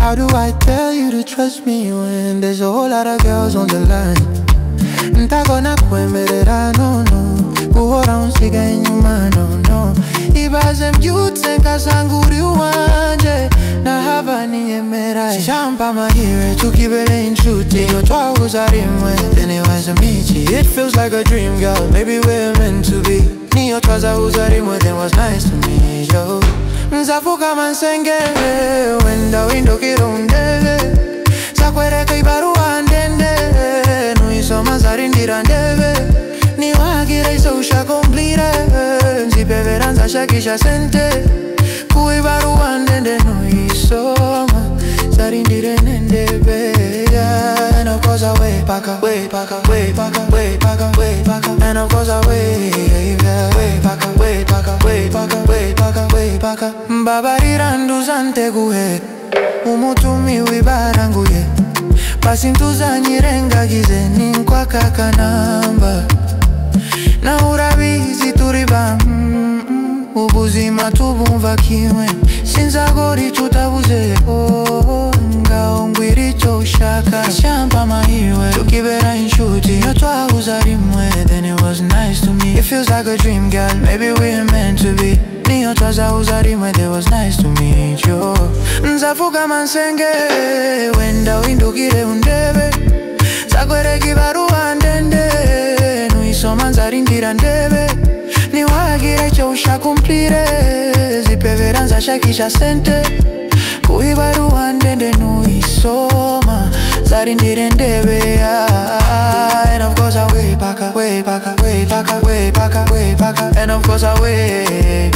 How do I tell you to trust me when there's a whole lot of girls on the line? Ntagona kwemerera no no, kuhora unsiga inyuma no no. Ibaze mbyutse nkasanguri wanje, na haba niyemera. Shampa mahire tukibere inshuti, iyo twahuza rimwe then iwaza michi. It feels like a dream, girl, maybe we're meant to be. Niyo twazahuza rimwe then was nice to me, yo. Nzafuka mansengere, wenda windukira undege. Sakwereka ibaruwa ndende, nuisoma zarindira ndebe. Niwagira iso usha complete, nzipevera nzashakisha sente. Kuibaruwa ndende nuisoma zarindire ndebe. And of course I way paka, way paka, way paka, way paka, way paka. And of course I way paka, way paka, way paka, way paka, way paka. Mbabarira nduzante guhe, umutumi wibaranguye. Basi ntuzanyirengagize ninkwaka kanamba. Na urabizi turiba ubuzima tubumva kimwe. Sinzagora tutabuze ngaho ngwira icyo ushaka. Shampa mahirwe tukibera inshuti, iyo twahuza rimwe then it was nice to me. It feels like a dream, girl, maybe we're meant to be. Niyo twazahuza rimwe, it was nice to meet you. Nzafuka mansengere, wenda windukire undebe. Sakwereka ibaruwa ndende, nuisoma nzarindira ndebe. Niwagira icyo usha complete, zipevera nzashakisha sente. Kuibaruwa ndende nuisoma zarindire ndebe. And of course I way paka, way paka, way paka, way paka, way paka. And of course I way